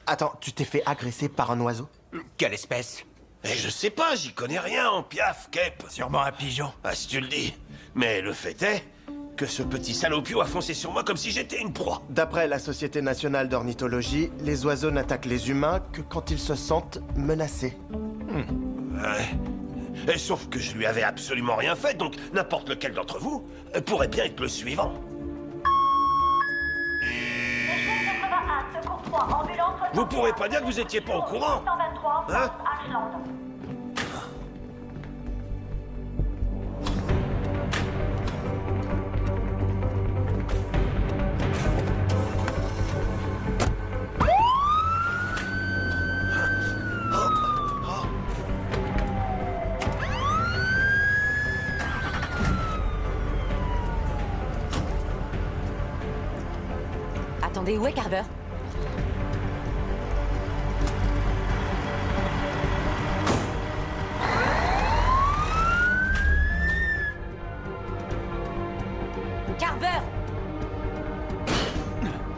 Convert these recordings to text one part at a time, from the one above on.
Attends, tu t'es fait agresser par un oiseau? Quelle espèce? Et je sais pas, j'y connais rien en piaf, Kep. Sûrement un pigeon. Ah, si tu le dis. Mais le fait est que ce petit salopio a foncé sur moi comme si j'étais une proie. D'après la Société nationale d'ornithologie, les oiseaux n'attaquent les humains que quand ils se sentent menacés. Ouais. Et sauf que je lui avais absolument rien fait, donc n'importe lequel d'entre vous pourrait bien être le suivant. Vous pourrez pas dire que vous étiez pas au courant, hein? Attendez, où est Carver? Carver!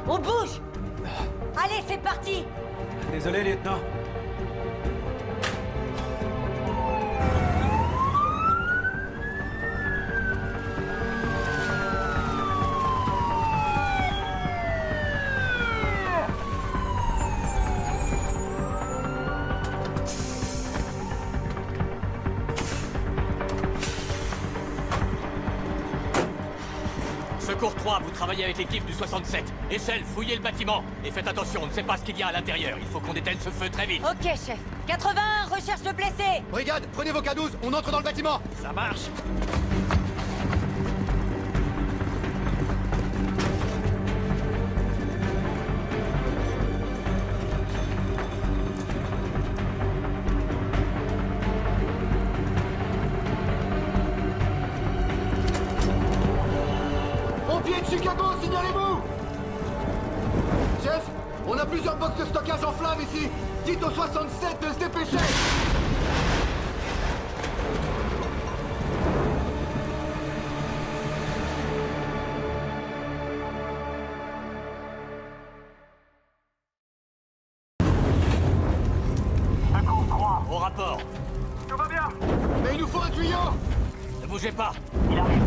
On bouge! Allez, c'est parti! Désolé, lieutenant. Secours 3, vous travaillez avec l'équipe du 67. Échelle, fouillez le bâtiment. Et faites attention, on ne sait pas ce qu'il y a à l'intérieur. Il faut qu'on éteigne ce feu très vite. Ok, chef. 81, recherche de blessés! Brigade, prenez vos K12, on entre dans le bâtiment. Ça marche. Pompiers de Chicago, signalez-vous. Chef, on a plusieurs box de stockage en flammes ici. Dites au 67 de se dépêcher. Au rapport. Tout va bien. Mais il nous faut un tuyau. Ne bougez pas. Il arrive.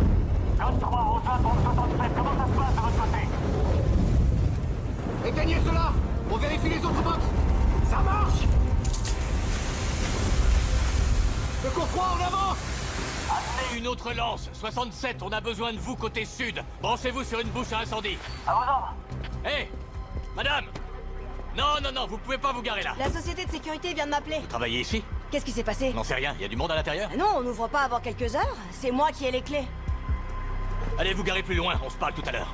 Code 3, rejoint pour le 67. Comment ça se passe de votre côté? Éteignez cela. On vérifie les autres box. Ça marche. Secours 3, on avance. Amenez une autre lance. 67, on a besoin de vous côté sud. Branchez-vous sur une bouche à incendie. À vos ordres. Hé madame. Non, non, non, vous pouvez pas vous garer là. La société de sécurité vient de m'appeler. Vous travaillez ici? Qu'est-ce qui s'est passé? N'en sais rien, il y a du monde à l'intérieur? Ah non, on n'ouvre pas avant quelques heures. C'est moi qui ai les clés. Allez vous garer plus loin, on se parle tout à l'heure.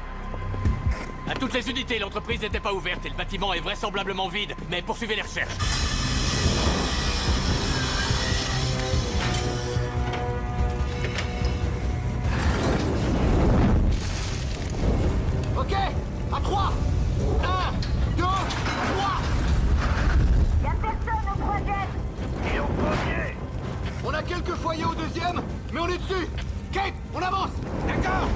À toutes les unités, l'entreprise n'était pas ouverte et le bâtiment est vraisemblablement vide, mais poursuivez les recherches. Ok, à 3. 1, 2, 3. Y'a personne au troisième. Et au premier. On a quelques foyers au deuxième, mais on est dessus. Kate, on avance. D'accord.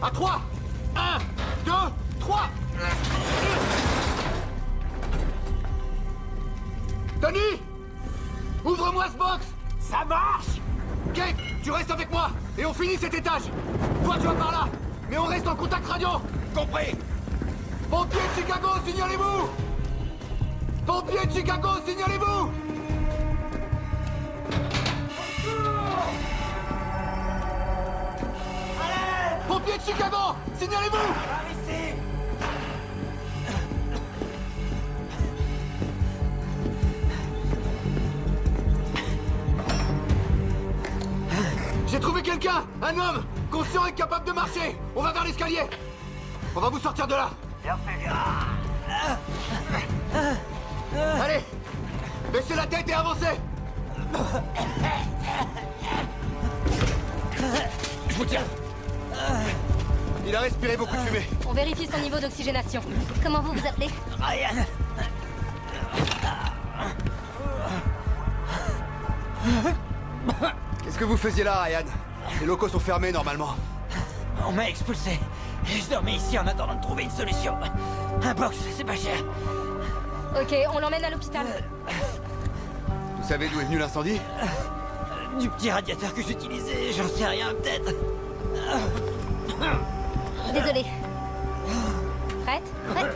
À 3. 1, 2, 3. Tony, ouvre-moi ce box. Ça marche. Kate, tu restes avec moi et on finit cet étage. Toi, tu vas par là, mais on reste en contact radio. Compris. Pompiers de Chicago, signalez-vous. Pompiers de Chicago, signalez-vous. Pompiers de Chicago, signalez-vous. J'ai trouvé quelqu'un. Un homme, conscient et capable de marcher. On va vers l'escalier. On va vous sortir de là. Bien fait. Allez, baissez la tête et avancez. Je vous tiens. Il a respiré beaucoup de fumée. On vérifie son niveau d'oxygénation. Comment vous vous appelez? Ryan. Qu'est-ce que vous faisiez là, Ryan? Les locaux sont fermés normalement. On m'a expulsé. Et je dormais ici en attendant de trouver une solution. Un box, c'est pas cher. Ok, on l'emmène à l'hôpital. Vous savez d'où est venu l'incendie? Du petit radiateur que j'utilisais, j'en sais rien, peut-être. Désolé. Prête? Prête?